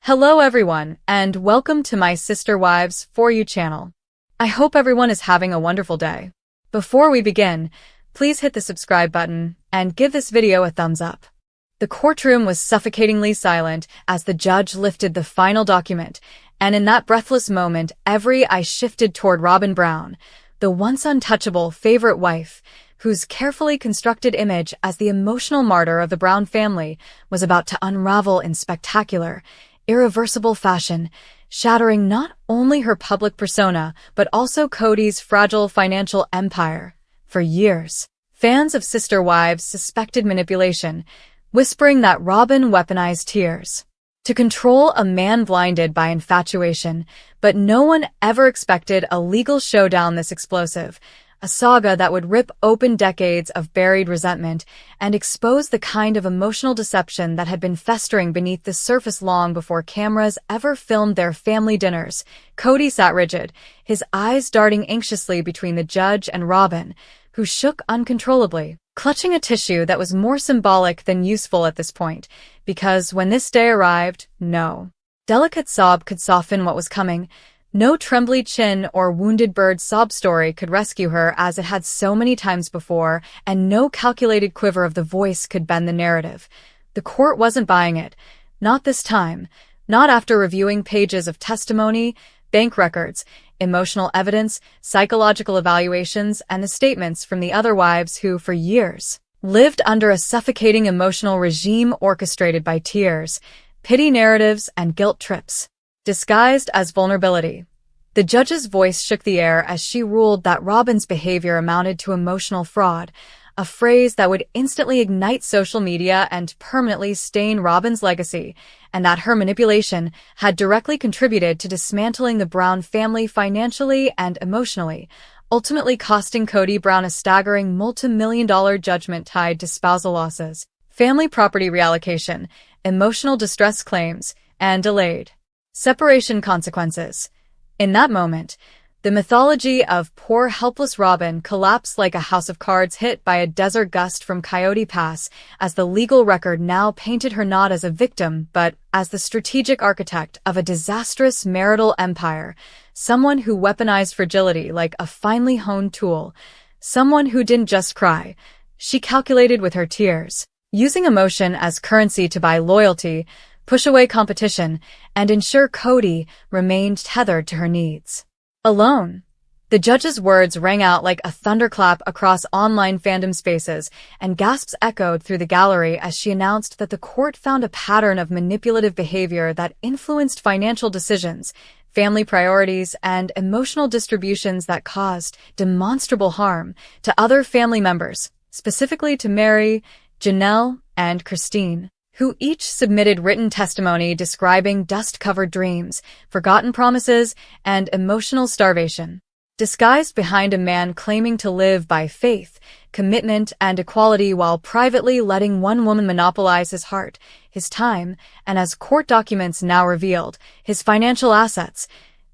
Hello everyone, and welcome to my Sister Wives For You channel. I hope everyone is having a wonderful day. Before we begin, please hit the subscribe button and give this video a thumbs up. The courtroom was suffocatingly silent as the judge lifted the final document, and in that breathless moment, every eye shifted toward Robyn Brown, the once untouchable favorite wife, whose carefully constructed image as the emotional martyr of the Brown family was about to unravel in spectacular, irreversible fashion, shattering not only her public persona but also Kody's fragile financial empire. For years, fans of Sister Wives suspected manipulation, whispering that Robyn weaponized tears to control a man blinded by infatuation, but no one ever expected a legal showdown this explosive, a saga that would rip open decades of buried resentment and expose the kind of emotional deception that had been festering beneath the surface long before cameras ever filmed their family dinners. Kody sat rigid, his eyes darting anxiously between the judge and Robyn, who shook uncontrollably, clutching a tissue that was more symbolic than useful at this point, because when this day arrived, no delicate sob could soften what was coming. No trembly chin or wounded bird sob story could rescue her as it had so many times before, and no calculated quiver of the voice could bend the narrative. The court wasn't buying it. Not this time. Not after reviewing pages of testimony, bank records, emotional evidence, psychological evaluations, and the statements from the other wives who, for years, lived under a suffocating emotional regime orchestrated by tears, pity narratives, and guilt trips disguised as vulnerability. The judge's voice shook the air as she ruled that Robyn's behavior amounted to emotional fraud, a phrase that would instantly ignite social media and permanently stain Robyn's legacy, and that her manipulation had directly contributed to dismantling the Brown family financially and emotionally, ultimately costing Kody Brown a staggering multi-million-dollar judgment tied to spousal losses, family property reallocation, emotional distress claims, and delayed separation consequences. In that moment, the mythology of poor helpless Robyn collapsed like a house of cards hit by a desert gust from Coyote Pass, as the legal record now painted her not as a victim but as the strategic architect of a disastrous marital empire, someone who weaponized fragility like a finely honed tool, someone who didn't just cry. She calculated with her tears, using emotion as currency to buy loyalty, push away competition, and ensure Kody remained tethered to her needs. Alone. The judge's words rang out like a thunderclap across online fandom spaces, and gasps echoed through the gallery as she announced that the court found a pattern of manipulative behavior that influenced financial decisions, family priorities, and emotional distributions that caused demonstrable harm to other family members, specifically to Mary, Janelle, and Christine, who each submitted written testimony describing dust-covered dreams, forgotten promises, and emotional starvation. Disguised behind a man claiming to live by faith, commitment, and equality while privately letting one woman monopolize his heart, his time, and as court documents now revealed, his financial assets,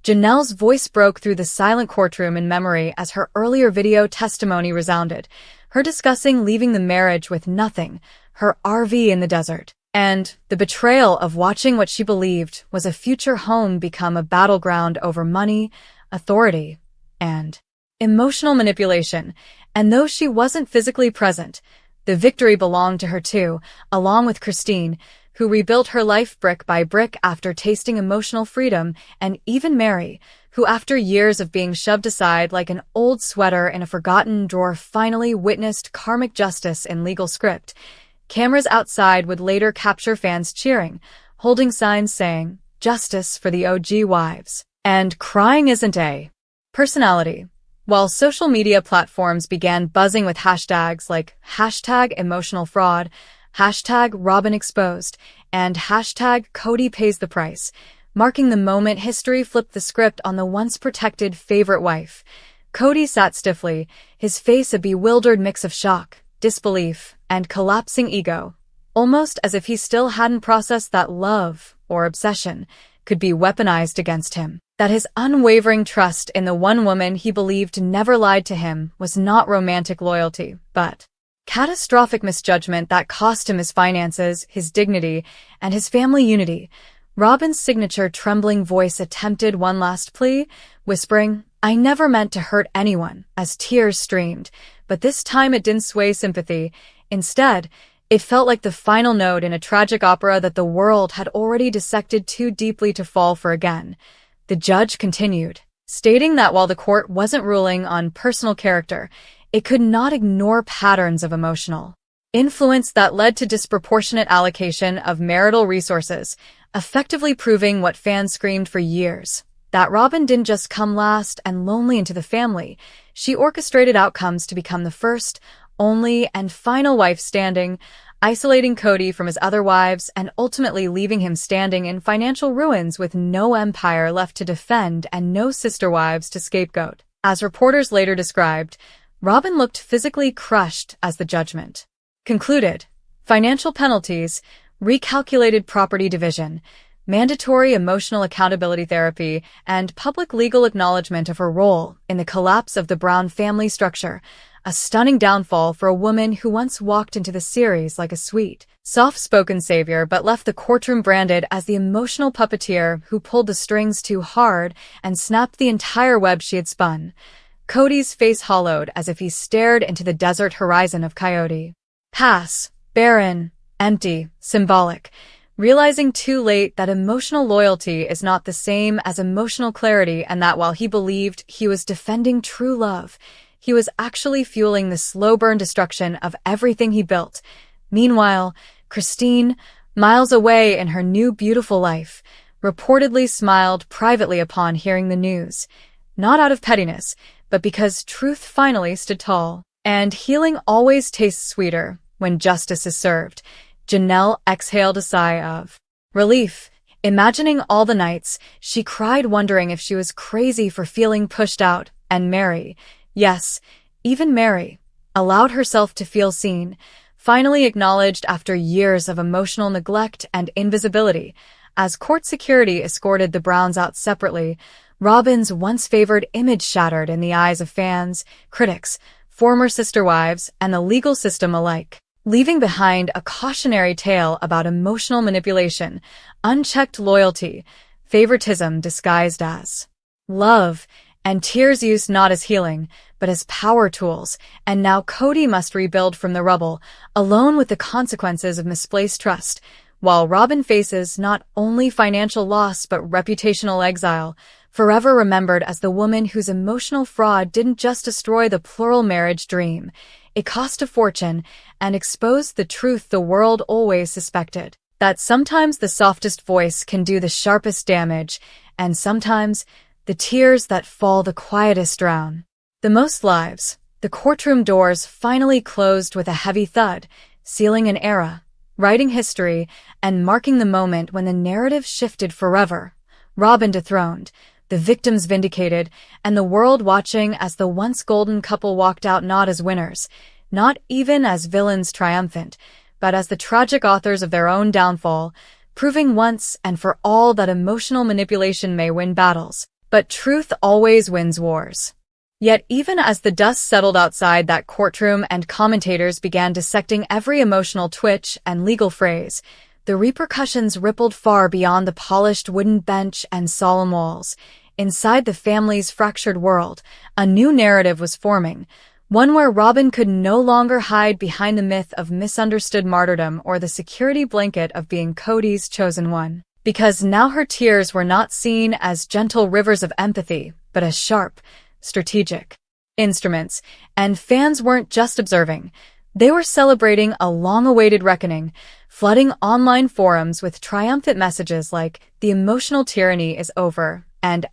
Janelle's voice broke through the silent courtroom in memory as her earlier video testimony resounded, her discussing leaving the marriage with nothing, her RV in the desert, and the betrayal of watching what she believed was a future home become a battleground over money, authority, and emotional manipulation. And though she wasn't physically present, the victory belonged to her too, along with Christine, who rebuilt her life brick by brick after tasting emotional freedom, and even Mary, who after years of being shoved aside like an old sweater in a forgotten drawer finally witnessed karmic justice in legal script. Cameras outside would later capture fans cheering, holding signs saying, "Justice for the OG wives," and "Crying isn't a personality." While social media platforms began buzzing with hashtags like #emotionalfraud, #RobynExposed, and #KodyPaysThePrice, marking the moment history flipped the script on the once protected favorite wife. Kody sat stiffly, his face a bewildered mix of shock, disbelief, and collapsing ego, almost as if he still hadn't processed that love, or obsession, could be weaponized against him, that his unwavering trust in the one woman he believed never lied to him was not romantic loyalty, but catastrophic misjudgment that cost him his finances, his dignity, and his family unity. Robyn's signature trembling voice attempted one last plea, whispering, "I never meant to hurt anyone," as tears streamed, but this time it didn't sway sympathy. Instead, it felt like the final note in a tragic opera that the world had already dissected too deeply to fall for again. The judge continued, stating that while the court wasn't ruling on personal character, it could not ignore patterns of emotional influence that led to disproportionate allocation of marital resources, effectively proving what fans screamed for years, that Robyn didn't just come last and lonely into the family. She orchestrated outcomes to become the first, only, and final wife standing, isolating Kody from his other wives and ultimately leaving him standing in financial ruins with no empire left to defend and no sister wives to scapegoat. As reporters later described, Robyn looked physically crushed as the judgment concluded. Financial penalties, recalculated property division, mandatory emotional accountability therapy, and public legal acknowledgement of her role in the collapse of the Brown family structure, a stunning downfall for a woman who once walked into the series like a sweet, soft-spoken savior but left the courtroom branded as the emotional puppeteer who pulled the strings too hard and snapped the entire web she had spun. Kody's face hollowed as if he stared into the desert horizon of Kody. Pass, barren, empty, symbolic, realizing too late that emotional loyalty is not the same as emotional clarity and that while he believed he was defending true love, he was actually fueling the slow-burn destruction of everything he built. Meanwhile, Christine, miles away in her new beautiful life, reportedly smiled privately upon hearing the news, not out of pettiness, but because truth finally stood tall. And healing always tastes sweeter when justice is served. Janelle exhaled a sigh of relief, imagining all the nights she cried wondering if she was crazy for feeling pushed out, and Mary, yes, even Mary, allowed herself to feel seen, finally acknowledged after years of emotional neglect and invisibility. As court security escorted the Browns out separately, Robyn's once favored image shattered in the eyes of fans, critics, former sister wives, and the legal system alike, leaving behind a cautionary tale about emotional manipulation, unchecked loyalty, favoritism disguised as love, and tears used not as healing, but as power tools. And now Kody must rebuild from the rubble, alone with the consequences of misplaced trust, while Robyn faces not only financial loss but reputational exile, forever remembered as the woman whose emotional fraud didn't just destroy the plural marriage dream, it cost a fortune and exposed the truth the world always suspected, that sometimes the softest voice can do the sharpest damage, and sometimes the tears that fall the quietest drown. The most lives, the courtroom doors finally closed with a heavy thud, sealing an era, writing history, and marking the moment when the narrative shifted forever. Robyn dethroned, the victims vindicated, and the world watching as the once golden couple walked out not as winners, not even as villains triumphant, but as the tragic authors of their own downfall, proving once and for all that emotional manipulation may win battles, but truth always wins wars. Yet even as the dust settled outside that courtroom and commentators began dissecting every emotional twitch and legal phrase, the repercussions rippled far beyond the polished wooden bench and solemn walls. Inside the family's fractured world, a new narrative was forming, one where Robyn could no longer hide behind the myth of misunderstood martyrdom or the security blanket of being Kody's chosen one. Because now her tears were not seen as gentle rivers of empathy, but as sharp, strategic instruments, and fans weren't just observing. They were celebrating a long-awaited reckoning, flooding online forums with triumphant messages like, "The emotional tyranny is over," and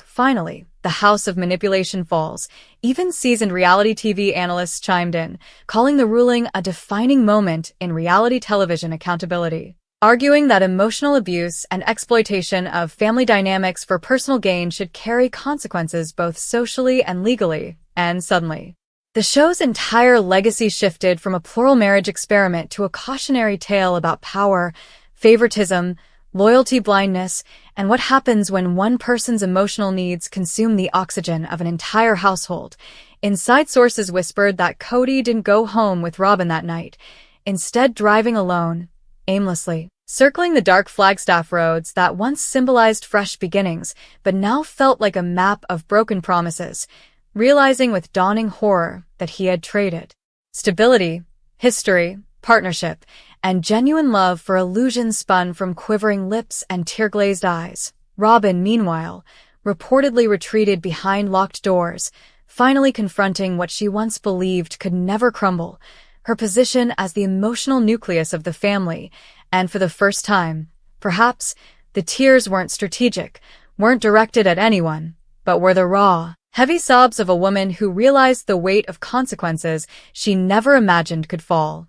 "finally, the house of manipulation falls." Even seasoned reality TV analysts chimed in, calling the ruling a defining moment in reality television accountability, arguing that emotional abuse and exploitation of family dynamics for personal gain should carry consequences both socially and legally. And suddenly, the show's entire legacy shifted from a plural marriage experiment to a cautionary tale about power, favoritism, loyalty blindness, and what happens when one person's emotional needs consume the oxygen of an entire household. Inside sources whispered that Kody didn't go home with Robyn that night, instead driving alone, aimlessly, circling the dark Flagstaff roads that once symbolized fresh beginnings, but now felt like a map of broken promises, realizing with dawning horror that he had traded stability, history, partnership, and genuine love for illusions spun from quivering lips and tear-glazed eyes. Robyn, meanwhile, reportedly retreated behind locked doors, finally confronting what she once believed could never crumble, her position as the emotional nucleus of the family. And for the first time, perhaps, the tears weren't strategic, weren't directed at anyone, but were the raw, heavy sobs of a woman who realized the weight of consequences she never imagined could fall.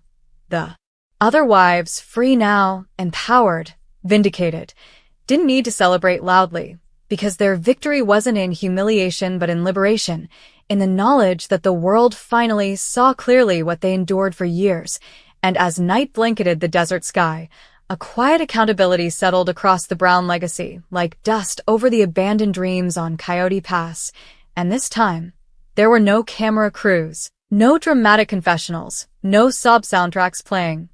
The other wives, free now, empowered, vindicated, didn't need to celebrate loudly, because their victory wasn't in humiliation but in liberation, in the knowledge that the world finally saw clearly what they endured for years. And as night blanketed the desert sky, a quiet accountability settled across the Brown legacy, like dust over the abandoned dreams on Coyote Pass. And this time, there were no camera crews, no dramatic confessionals, no sob soundtracks playing.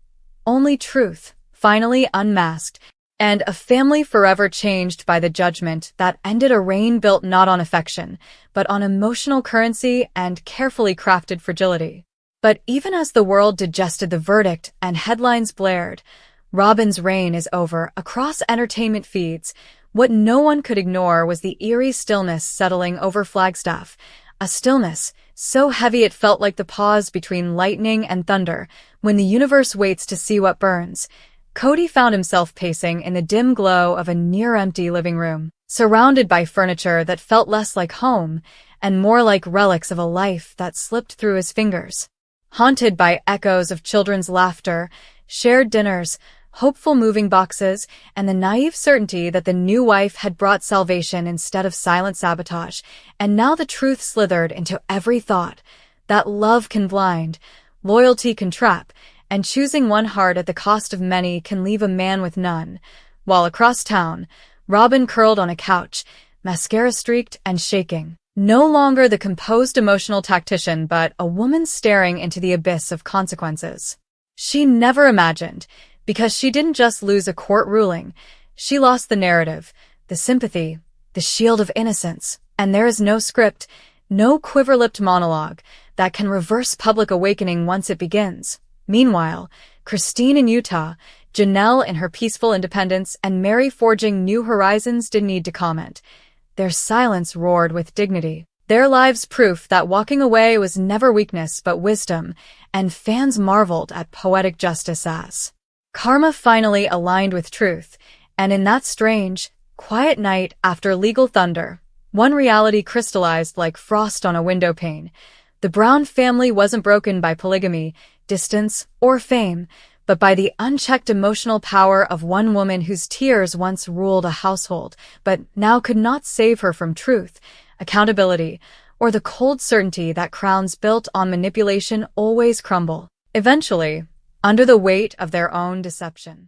Only truth, finally unmasked, and a family forever changed by the judgment that ended a reign built not on affection, but on emotional currency and carefully crafted fragility. But even as the world digested the verdict and headlines blared, Robyn's reign is over across entertainment feeds. What no one could ignore was the eerie stillness settling over Flagstaff, a stillness so heavy it felt like the pause between lightning and thunder, when the universe waits to see what burns. Kody found himself pacing in the dim glow of a near-empty living room, surrounded by furniture that felt less like home and more like relics of a life that slipped through his fingers. Haunted by echoes of children's laughter, shared dinners, hopeful moving boxes, and the naive certainty that the new wife had brought salvation instead of silent sabotage. And now the truth slithered into every thought, that love can blind, loyalty can trap, and choosing one heart at the cost of many can leave a man with none. While across town, Robyn curled on a couch, mascara streaked and shaking. No longer the composed emotional tactician, but a woman staring into the abyss of consequences. She never imagined, because she didn't just lose a court ruling, she lost the narrative, the sympathy, the shield of innocence. And there is no script, no quiver-lipped monologue, that can reverse public awakening once it begins. Meanwhile, Christine in Utah, Janelle in her peaceful independence, and Mary forging new horizons didn't need to comment. Their silence roared with dignity. Their lives proof that walking away was never weakness but wisdom, and fans marveled at poetic justice as karma finally aligned with truth. And in that strange, quiet night after legal thunder, one reality crystallized like frost on a window pane. The Brown family wasn't broken by polygamy, distance, or fame, but by the unchecked emotional power of one woman whose tears once ruled a household, but now could not save her from truth, accountability, or the cold certainty that crowns built on manipulation always crumble, eventually, under the weight of their own deception.